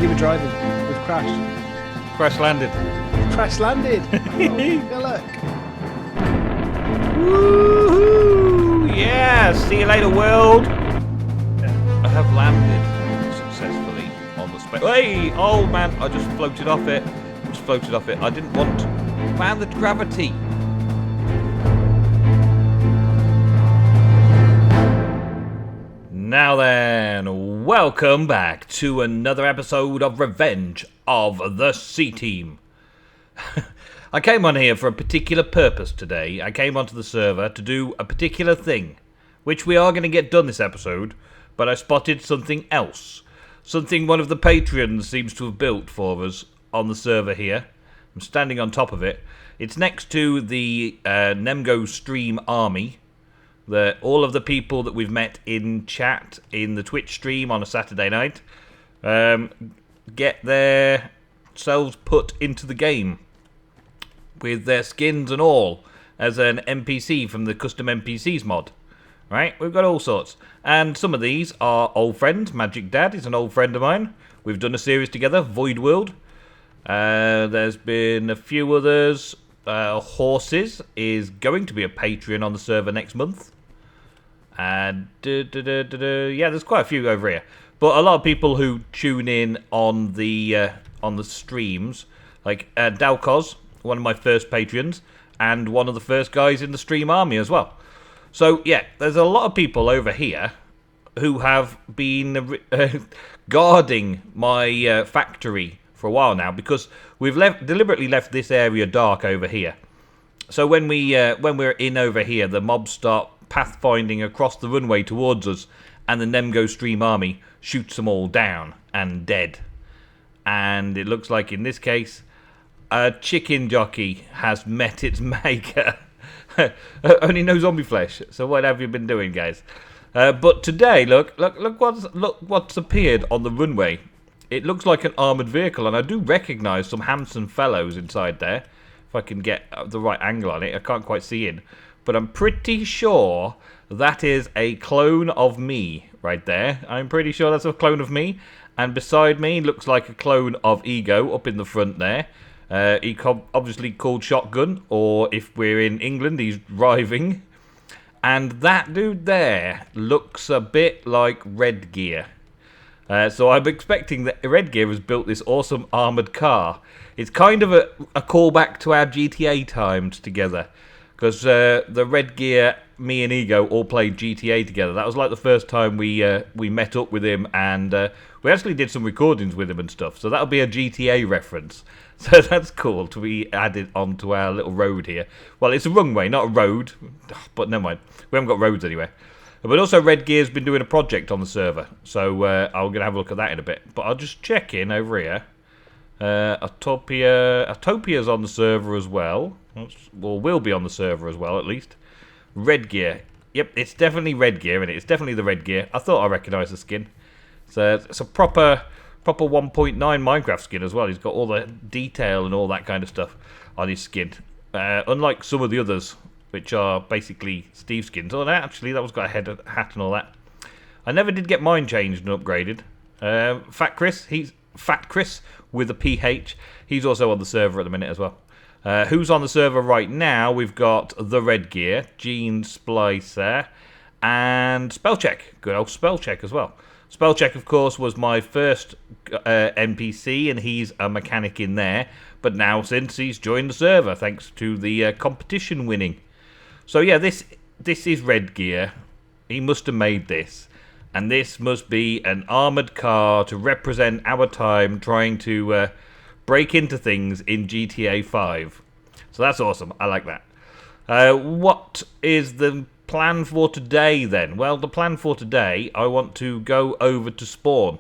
You were driving with Crash. Crash landed. Crash landed. Oh, look. Woohoo! Yeah, see you later, world. I have landed successfully on the space. Hey, oh man, I just floated off it. I didn't want. Found the gravity. Now then, welcome back to another episode of Revenge of the CTeam. I came on here for a particular purpose today. I came onto the server to do a particular thing, which we are going to get done this episode, but I spotted something else. Something one of the Patreons seems to have built for us on the server here. I'm standing on top of it. It's next to the NemGo stream army. All of the people that we've met in chat in the Twitch stream on a Saturday night get their selves put into the game with their skins and all as an NPC from the custom NPCs mod. Right, we've got all sorts, and some of these are old friends. Magic Dad is an old friend of mine. We've done a series together, Void World. There's been a few others. Horses is going to be a Patreon on the server next month. And yeah, there's quite a few over here, but a lot of people who tune in on the streams, like Dalcos, one of my first Patreons, and one of the first guys in the stream army as well. So yeah, there's a lot of people over here who have been guarding my factory for a while now, because we've deliberately left this area dark over here. So when we're in over here, the mobs start pathfinding across the runway towards us, and the NemGo stream army shoots them all down and dead. And it looks like in this case, a chicken jockey has met its maker. Only no zombie flesh. So what have you been doing, guys? But today, look what's appeared on the runway. It looks like an armoured vehicle, and I do recognise some handsome fellows inside there. If I can get the right angle on it, I can't quite see in. But I'm pretty sure that is a clone of me right there. I'm pretty sure that's a clone of me. And beside me looks like a clone of Ego up in the front there. He obviously called Shotgun, or if we're in England, he's driving. And that dude there looks a bit like Red Gear. So I'm expecting that Red Gear has built this awesome armoured car. It's kind of a callback to our GTA times together. Because the Red Gear, me and Ego all played GTA together. That was like the first time we met up with him, and we actually did some recordings with him and stuff. So that'll be a GTA reference. So that's cool to be added onto our little road here. Well, it's a runway, not a road, but never mind. We haven't got roads anywhere. But also Red Gear's been doing a project on the server, so I'm going to have a look at that in a bit. But I'll just check in over here. Autopia's on the server as well. Well, will be on the server as well, at least. Red Gear. Yep, it's definitely Red Gear, isn't it? It's definitely the Red Gear. I thought I recognised the skin. It's a proper 1.9 Minecraft skin as well. He's got all the detail and all that kind of stuff on his skin. Unlike some of the others, which are basically Steve skins. Oh, actually, that one's got a hat and all that. I never did get mine changed and upgraded. Fat Chris with a PH. He's also on the server at the minute as well. Who's on the server right now? We've got the Red Gear, Gene Splicer, and Spellcheck. Good old Spellcheck as well. Spellcheck, of course, was my first NPC, and he's a mechanic in there. But now, since he's joined the server, thanks to the competition winning. So yeah, this is Red Gear. He must have made this. And this must be an armoured car to represent our time trying to break into things in GTA 5. So that's awesome. I like that. What is the plan for today then? Well, the plan for today, I want to go over to spawn.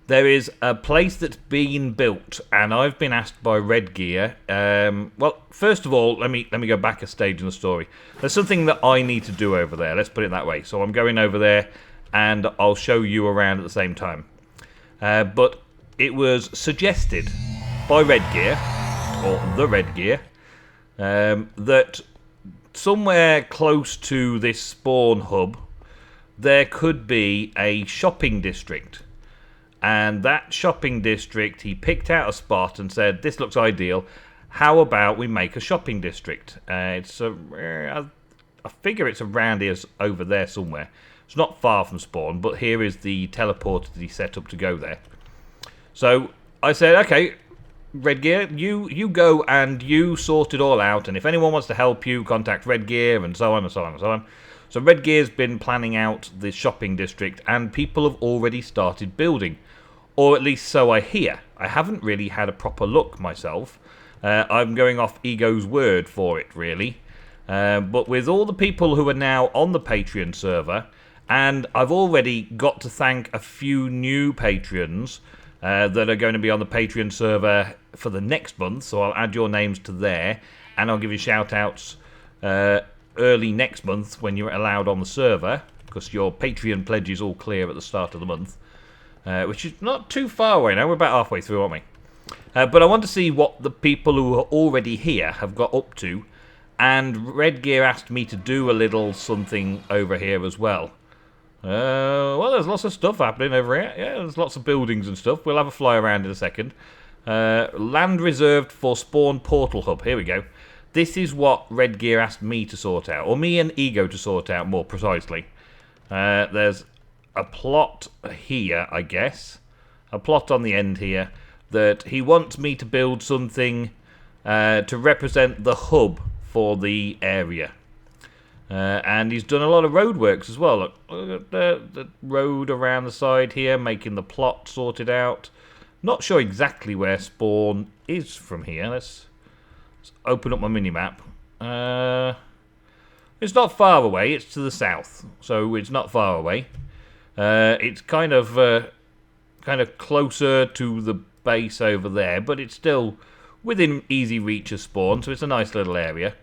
There is a place that's been built, and I've been asked by Red Gear. Well, first of all, let me go back a stage in the story. There's something that I need to do over there. Let's put it that way. So I'm going over there, and I'll show you around at the same time. But it was suggested by Red Gear, or the Red Gear, that somewhere close to this spawn hub, there could be a shopping district. And that shopping district, he picked out a spot and said, this looks ideal. How about we make a shopping district? I figure it's around here, over there somewhere. It's not far from spawn, but here is the teleporter that he set up to go there. So I said, okay, Redgear, you go and you sort it all out. And if anyone wants to help you, contact Redgear and so on and so on and so on. So Redgear's been planning out the shopping district, and people have already started building. Or at least so I hear. I haven't really had a proper look myself. I'm going off Ego's word for it, really. But with all the people who are now on the Patreon server, and I've already got to thank a few new patrons that are going to be on the Patreon server for the next month, so I'll add your names to there, and I'll give you shout-outs early next month when you're allowed on the server, because your Patreon pledge is all clear at the start of the month, which is not too far away now. We're about halfway through, aren't we? But I want to see what the people who are already here have got up to, and Redgear asked me to do a little something over here as well. Well, there's lots of stuff happening over here. Yeah, there's lots of buildings and stuff. We'll have a fly around in a second. Land reserved for spawn portal hub. Here we go. This is what Redgear asked me to sort out, or me and Ego to sort out more precisely. There's a plot here, I guess. A plot on the end here that he wants me to build something to represent the hub for the area. And he's done a lot of roadworks as well. Look at the road around the side here, making the plot sorted out. Not sure exactly where spawn is from here. Let's open up my mini-map. It's not far away. It's to the south, so it's not far away. It's kind of closer to the base over there, but it's still within easy reach of spawn, so it's a nice little area.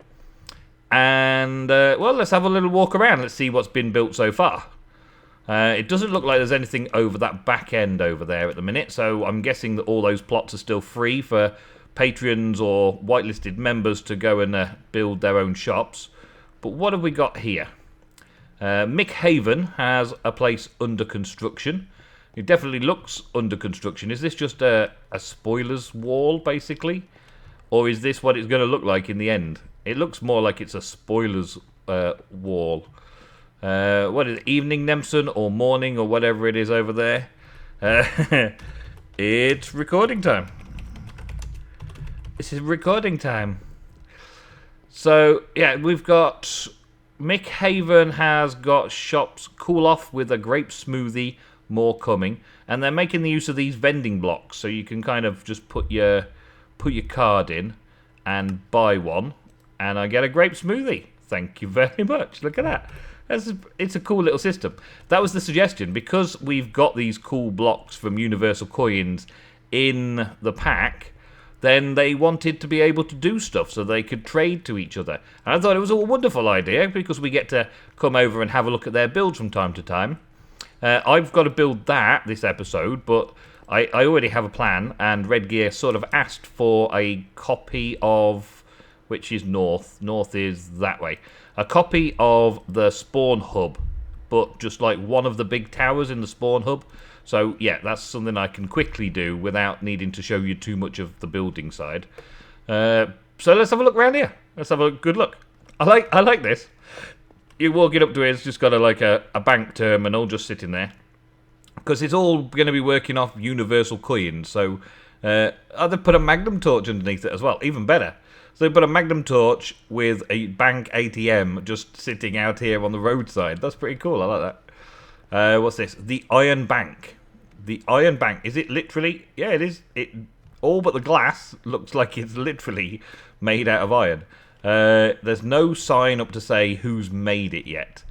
And, well, let's have a little walk around. Let's see what's been built so far. It doesn't look like there's anything over that back end over there at the minute, so I'm guessing that all those plots are still free for patrons or whitelisted members to go and build their own shops. But what have we got here? Mick Haven has a place under construction. It definitely looks under construction. Is this just a spoilers wall, basically? Or is this what it's going to look like in the end? It looks more like it's a spoilers wall. What is it? Evening Nemsun or morning or whatever it is over there. It's recording time. This is recording time. So, yeah, we've got... Mick Haven has got shops. Cool Off with a grape smoothie. More coming. And they're making the use of these vending blocks. So you can kind of just put your card in and buy one. And I get a grape smoothie. Thank you very much. Look at that. It's a cool little system. That was the suggestion. Because we've got these cool blocks from Universal Coins in the pack, then they wanted to be able to do stuff so they could trade to each other. And I thought it was a wonderful idea because we get to come over and have a look at their builds from time to time. I've got to build that this episode, but I already have a plan, and Redgear sort of asked for a copy of... which is north. North is that way. A copy of the spawn hub, but just like one of the big towers in the spawn hub. So, yeah, that's something I can quickly do without needing to show you too much of the building side. So let's have a look around here. Let's have a good look. I like this. You walk it up to it, it's just got a bank terminal just sitting there. Because it's all going to be working off Universal Coins. So, they put a Magnum torch underneath it as well. Even better. So they put a Magnum torch with a bank ATM just sitting out here on the roadside. That's pretty cool. I like that. What's this? The Iron Bank. The Iron Bank. Is it literally? Yeah, it is. All but the glass looks like it's literally made out of iron. There's no sign up to say who's made it yet.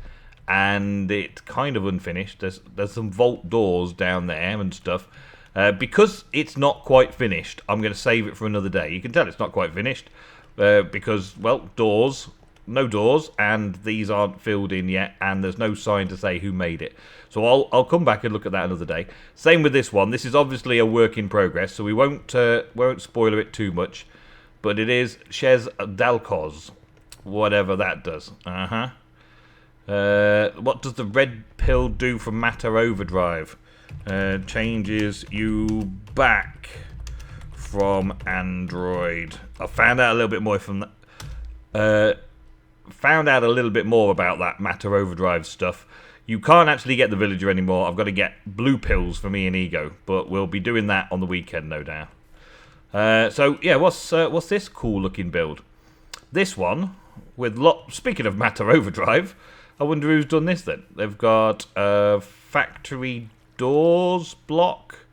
And it's kind of unfinished. There's some vault doors down there and stuff. Because it's not quite finished, I'm going to save it for another day. You can tell it's not quite finished. Because, well, no doors, and these aren't filled in yet, and there's no sign to say who made it. So I'll come back and look at that another day. Same with this one. This is obviously a work in progress, so we won't spoiler it too much. But it is Chez Dalcos, whatever that does. What does the red pill do for matter overdrive? changes you back from Android. I found out a little bit more from that. Found out a little bit more about that Matter Overdrive stuff. You can't actually get the villager anymore. I've got to get blue pills for me and Ego, but we'll be doing that on the weekend, no doubt. So yeah, what's this cool looking build? This one with speaking of Matter Overdrive, I wonder who's done this then. They've got a factory doors block.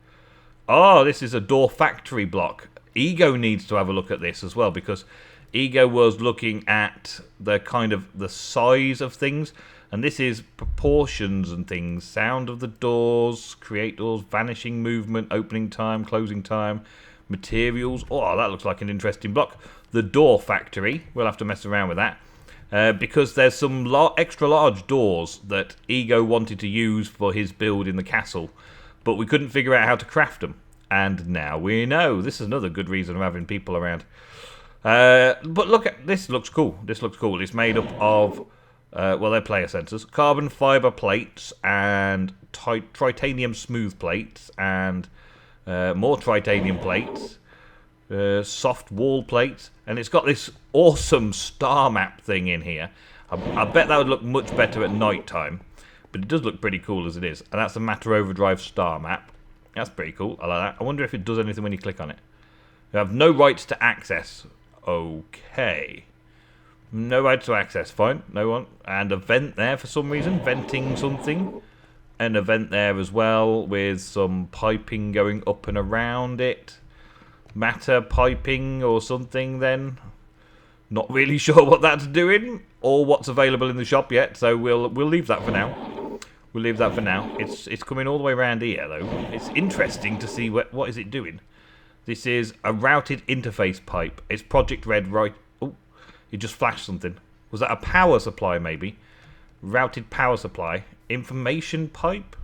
Oh, this is a door factory block. Ego needs to have a look at this as well, because Ego was looking at the kind of the size of things, and this is proportions and things. Sound of the doors, create doors, vanishing movement, opening time, closing time, materials. Oh, that looks like an interesting block. The door factory, we'll have to mess around with that, because there's some extra large doors that Ego wanted to use for his build in the castle, but we couldn't figure out how to craft them, and now we know. This is another good reason of having people around. But look at this. Looks cool. This looks cool. It's made up of well, they're player sensors, carbon fiber plates, and titanium smooth plates, and more titanium plates, soft wall plates, and it's got this awesome star map thing in here. I bet that would look much better at night time, but it does look pretty cool as it is. And that's the Matter Overdrive star map. That's pretty cool. I like that. I wonder if it does anything when you click on it. You have no rights to access. Okay. No rights to access. Fine. No one. And a vent there for some reason. Venting something. An event there as well with some piping going up and around it. Matter piping or something then. Not really sure what that's doing or what's available in the shop yet, so we'll leave that for now. We'll leave that for now. It's coming all the way around here though. It's interesting to see what is it doing. This is a routed interface pipe. It's Project Red right. Oh, it just flashed something. Was that a power supply maybe? Routed power supply. Information pipe?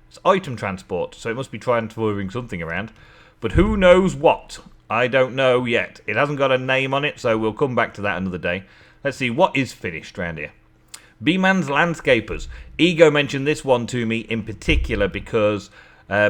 It's item transport, so it must be transferring something around. But who knows what? I don't know yet. It hasn't got a name on it, so we'll come back to that another day. Let's see, what is finished around here? B-Man's Landscapers. Ego mentioned this one to me in particular because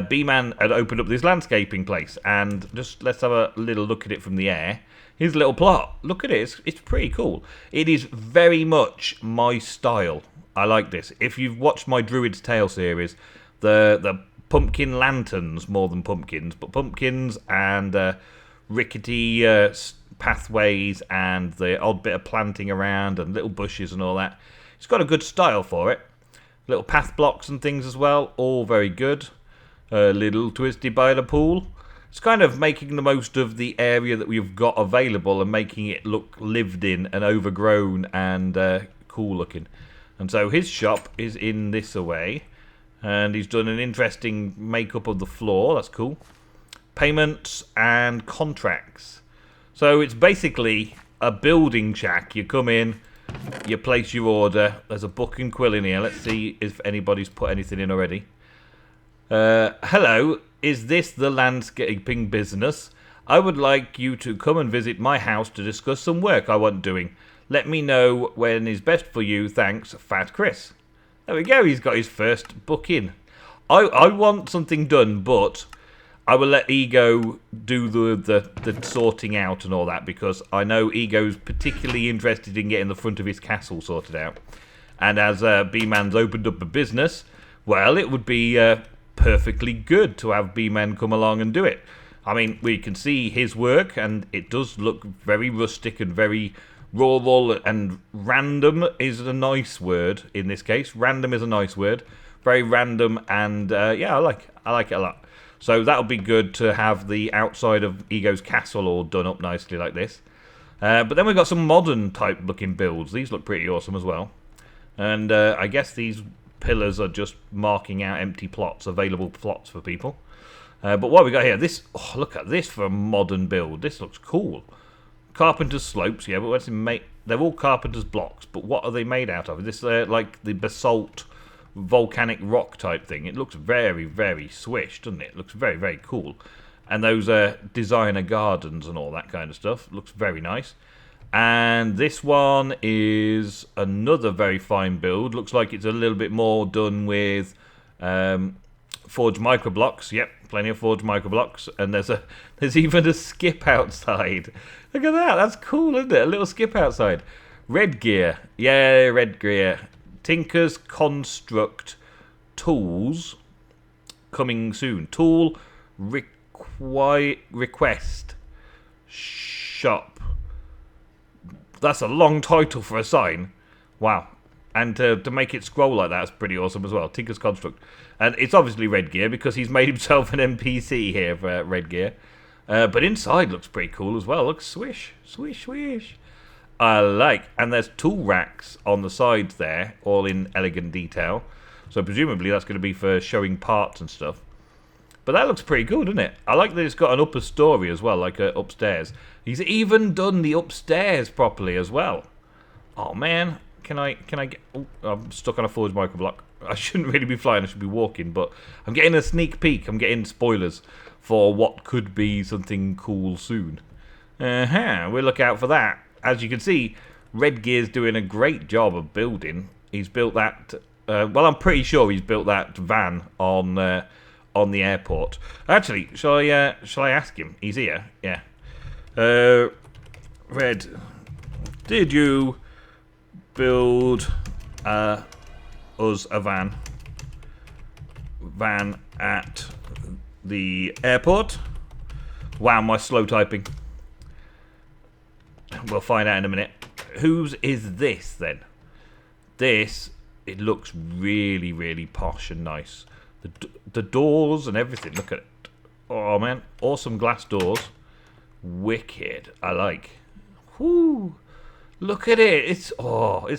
B-Man had opened up this landscaping place, and just let's have a little look at it from the air. His little plot. Look at it. It's pretty cool. It is very much my style. I like this. If you've watched my Druid's Tale series, the pumpkin lanterns, more than pumpkins, but pumpkins and rickety pathways and the odd bit of planting around and little bushes and all that. It's got a good style for it. Little path blocks and things as well. All very good. A little twisty by the pool. It's kind of making the most of the area that we've got available and making it look lived in and overgrown and cool looking. And so his shop is in this away. And he's done an interesting makeup of the floor. That's cool. Payments and contracts. So it's basically a building shack. You come in, you place your order. There's a book and quill in here. Let's see if anybody's put anything in already. Hello, is this the landscaping business? I would like you to come and visit my house to discuss some work I want doing. Let me know when is best for you. Thanks, Fat Chris. There we go. He's got his first book in. I want something done, but I will let Ego do the sorting out and all that, because I know Ego's particularly interested in getting the front of his castle sorted out. And as B-Man's opened up a business, well, it would be perfectly good to have B-Man come along and do it. I mean, we can see his work, and it does look very rustic and very rural, and random is a nice word in this case. Random is a nice word. Very random, and yeah, I like it a lot. So that'll be good to have the outside of Ego's castle all done up nicely like this. But then we've got some modern type looking builds. These look pretty awesome as well. And I guess these pillars are just marking out empty plots, available plots for people. But what we got here, this, oh, look at this for a modern build. This looks cool. Carpenter's slopes, yeah, but what's it made? They're all carpenter's blocks, but what are they made out of? This like the basalt volcanic rock type thing. It looks very, very swished, doesn't it? It looks very, very cool. And those designer gardens and all that kind of stuff looks very nice. And this one is another very fine build. Looks like it's a little bit more done with forged microblocks. Yep, plenty of forged microblocks. And there's even a skip outside. Look at that. That's cool, isn't it? A little skip outside. Red gear. Yeah, red gear. Tinker's Construct tools coming soon. Tool request shop. That's a long title for a sign. Wow. And to make it scroll like that's pretty awesome as well. Tinker's Construct. And it's obviously red gear because he's made himself an NPC here for red gear. But inside looks pretty cool as well. Looks swish. Swish, swish. I like. And there's tool racks on the sides there, all in elegant detail. So presumably that's going to be for showing parts and stuff. But that looks pretty good, doesn't it? I like that it's got an upper story as well, like upstairs. He's even done the upstairs properly as well. Oh man, can I get? Oh, I'm stuck on a forged microblock. I shouldn't really be flying. I should be walking. But I'm getting a sneak peek. I'm getting spoilers for what could be something cool soon. We'll look out for that. As you can see, Red Gear's doing a great job of building. He's built that. Well, I'm pretty sure he's built that van on the airport. Actually, shall I ask him? He's here. Yeah. Red, did you build us a van at the airport? Wow, my slow typing. We'll find out in a minute. Whose is this then? This, it looks really, really posh and nice. The doors and everything, look at it. Oh man, awesome glass doors. Wicked, I like. Whoo, look at it. It's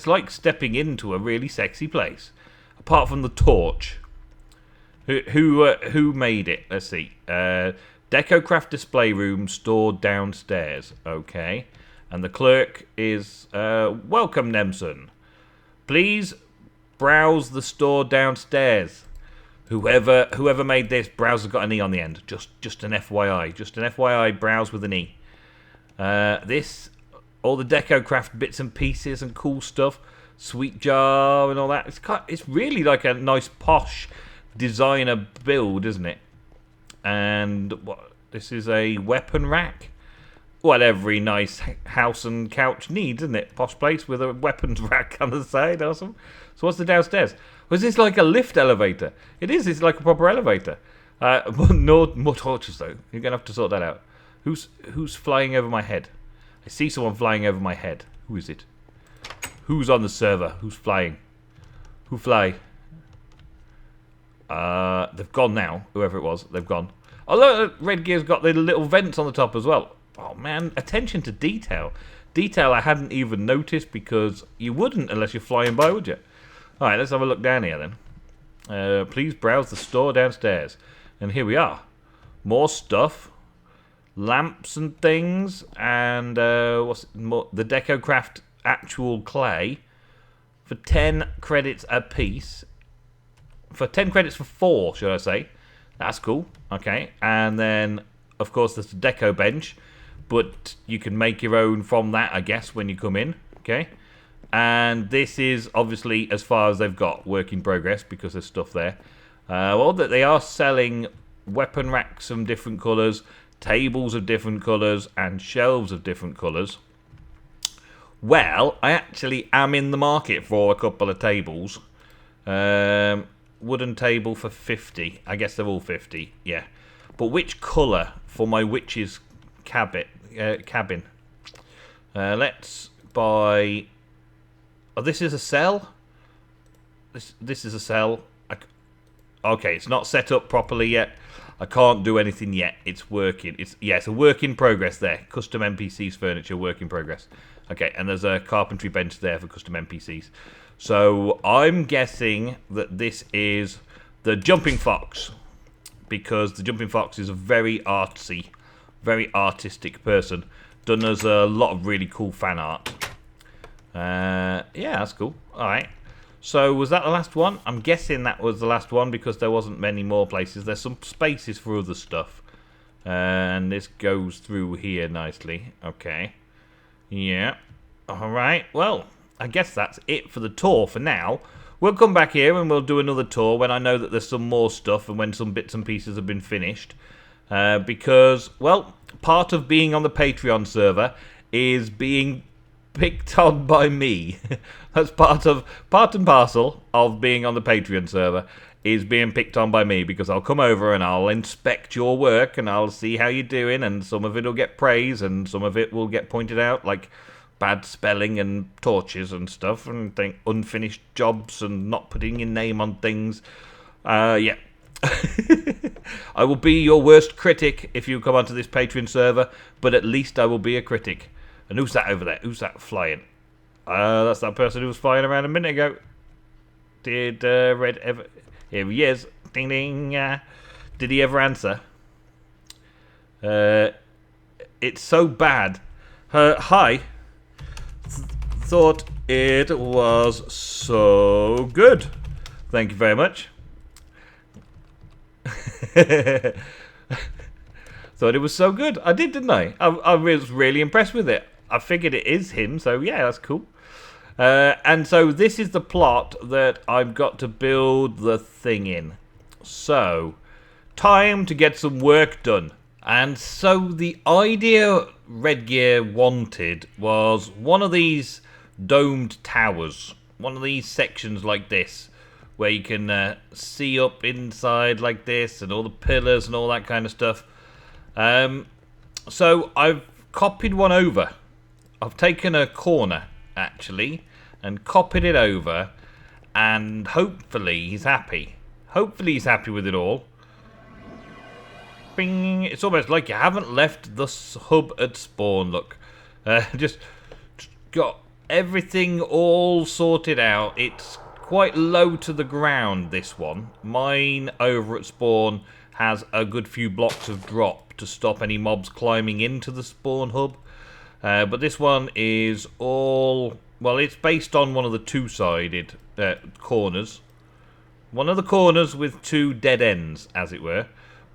like stepping into a really sexy place. Apart from the torch. Who made it? Let's see. Decocraft display room stored downstairs. Okay. And the clerk is welcome, Nemsun. Please browse the store downstairs. Whoever made this, browse has got an E on the end. Just an FYI. Just an FYI, browse with an E. All the Decocraft bits and pieces and cool stuff. Sweet jar and all that. It's really like a nice posh designer build, isn't it? And this is a weapon rack. What every nice house and couch needs, isn't it? Posh place with a weapons rack on the side. Awesome. So what's the downstairs? Was this like a lift elevator? It is. It's like a proper elevator. No more torches though. You're gonna have to sort that out. Who's flying over my head? I see someone flying over my head. Who is it? Who's on the server? Who's flying? Who fly? They've gone now. Whoever it was, they've gone. Oh look, Red Gear's got the little vents on the top as well. Oh man, attention to detail. Detail I hadn't even noticed because you wouldn't unless you're flying by, would you? Alright, let's have a look down here then. Please browse the store downstairs. And here we are. More stuff. Lamps and things. And the Decocraft actual clay. For 10 credits a piece. For 10 credits for 4, should I say. That's cool. Okay. And then, of course, there's the deco bench. But you can make your own from that, I guess, when you come in. Okay. And this is obviously as far as they've got. Work in progress because there's stuff there. Well, that they are selling weapon racks of different colours, tables of different colours, and shelves of different colours. Well, I actually am in the market for a couple of tables. Wooden table for 50. I guess they're all 50. Yeah. But which colour for my witch's cabin? Let's buy. Oh, this is a cell. This is a cell. Okay, it's not set up properly yet. I can't do anything yet. It's working. It's a work in progress there. Custom NPCs furniture, work in progress. Okay, and there's a carpentry bench there for custom NPCs. So I'm guessing that this is the Jumping Fox, because the Jumping Fox is a very artsy, very artistic person. Done us a lot of really cool fan art. Yeah, that's cool. Alright. So, was that the last one? I'm guessing that was the last one because there wasn't many more places. There's some spaces for other stuff. And this goes through here nicely. Okay. Yeah. Alright. Well, I guess that's it for the tour for now. we'll come back here and we'll do another tour when I know that there's some more stuff and when some bits and pieces have been finished. Because, well, part of being on the Patreon server is being picked on by me. That's part and parcel of being on the Patreon server, is being picked on by me, because I'll come over and I'll inspect your work and I'll see how you're doing, and some of it will get praise and some of it will get pointed out, like bad spelling and torches and stuff, and unfinished jobs and not putting your name on things. Yeah. I will be your worst critic if you come onto this Patreon server, but at least I will be a critic. And who's that over there? Who's that flying? That's that person who was flying around a minute ago. Did Red ever... Here he is. Ding ding. Did he ever answer? It's so bad. Hi. Thought it was so good. Thank you very much. Thought it was so good. I did, didn't I? I was really impressed with it. I figured it is him, so yeah, that's cool. And so this is the plot that I've got to build the thing in. So, time to get some work done. And so the idea Redgear wanted was one of these domed towers. One of these sections like this, where you can see up inside like this, and all the pillars and all that kind of stuff. So I've copied one over. I've taken a corner, actually, and copied it over, and hopefully he's happy. Hopefully he's happy with it all. Bing! It's almost like you haven't left the hub at spawn, look. Just got everything all sorted out. It's quite low to the ground, this one. Mine over at spawn has a good few blocks of drop to stop any mobs climbing into the spawn hub. But this one is all... Well, it's based on one of the two-sided corners. One of the corners with two dead ends, as it were.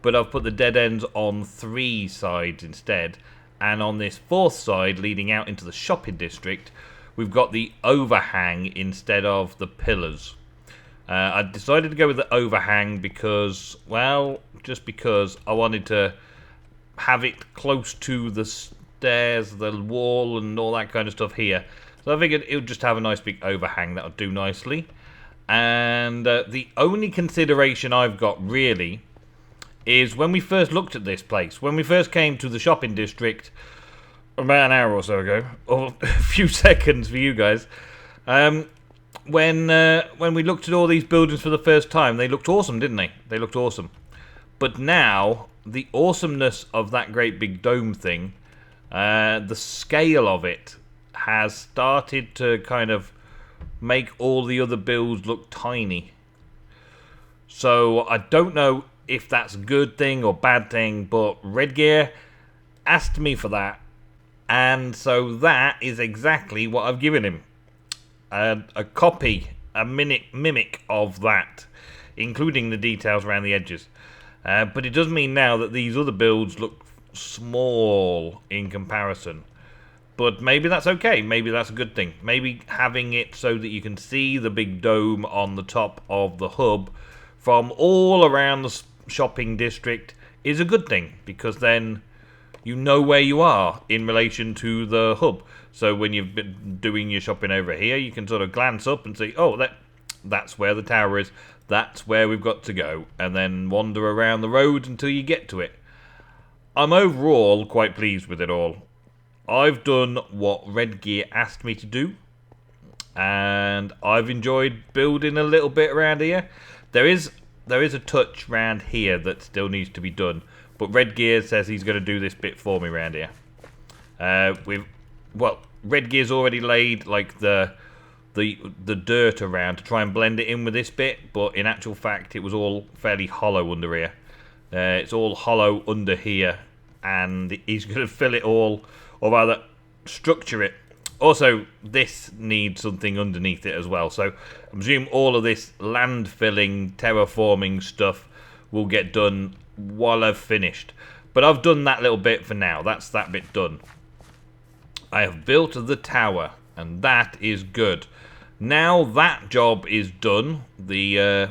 But I've put the dead ends on 3 sides instead. And on this 4th side, leading out into the shopping district, we've got the overhang instead of the pillars. I decided to go with the overhang because, well, just because I wanted to have it close to the stairs, the wall, and all that kind of stuff here. So I figured it would just have a nice big overhang that would do nicely. And the only consideration I've got, really, is when we first looked at this place, when we first came to the shopping district about an hour or so ago, or a few seconds for you guys, when we looked at all these buildings for the first time, they looked awesome, didn't they? They looked awesome. But now, the awesomeness of that great big dome thing, the scale of it has started to kind of make all the other builds look tiny. So I don't know if that's a good thing or bad thing, but Redgear asked me for that, and so that is exactly what I've given him. A copy, a mimic of that, including the details around the edges. But it does mean now that these other builds look small in comparison. But maybe that's okay. Maybe that's a good thing. Maybe having it so that you can see the big dome on the top of the hub from all around the shopping district is a good thing, because then you know where you are in relation to the hub. So when you've been doing your shopping over here, you can sort of glance up and see, oh, that's where the tower is. That's where we've got to go. And then wander around the road until you get to it. I'm overall quite pleased with it all. I've done what Redgear asked me to do, and I've enjoyed building a little bit around here. There is a touch around here that still needs to be done, but Redgear says he's going to do this bit for me around here. Redgear's already laid like the dirt around to try and blend it in with this bit, but in actual fact it was all fairly hollow under here. It's all hollow under here, and he's going to fill it all, or rather structure it. Also, this needs something underneath it as well, so I'm assuming all of this land filling, terraforming stuff will get done while I've finished. But I've done that little bit for now. That's that bit done. I have built the tower, and that is good. Now that job is done, the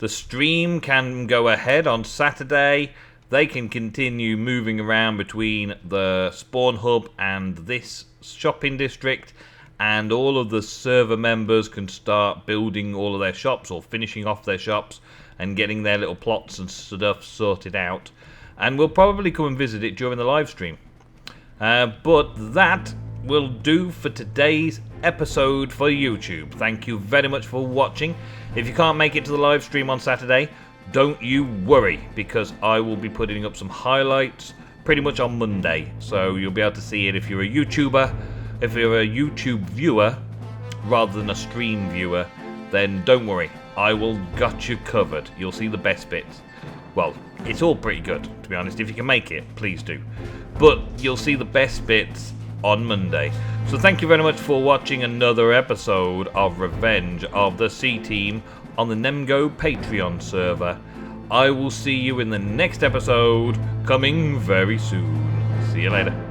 stream can go ahead on Saturday. They can continue moving around between the spawn hub and this shopping district, and all of the server members can start building all of their shops or finishing off their shops and getting their little plots and stuff sorted out. And we'll probably come and visit it during the live stream. But that will do for today's episode for YouTube. Thank you very much for watching. If you can't make it to the live stream on Saturday, don't you worry, because I will be putting up some highlights pretty much on Monday. So you'll be able to see it if you're a YouTuber. If you're a YouTube viewer rather than a stream viewer, then don't worry, I will got you covered. You'll see the best bits. Well, it's all pretty good, to be honest. If you can make it, please do. But you'll see the best bits on Monday. So thank you very much for watching another episode of Revenge of the CTeam on the NemGo Patreon server. I will see you in the next episode, coming very soon. See you later.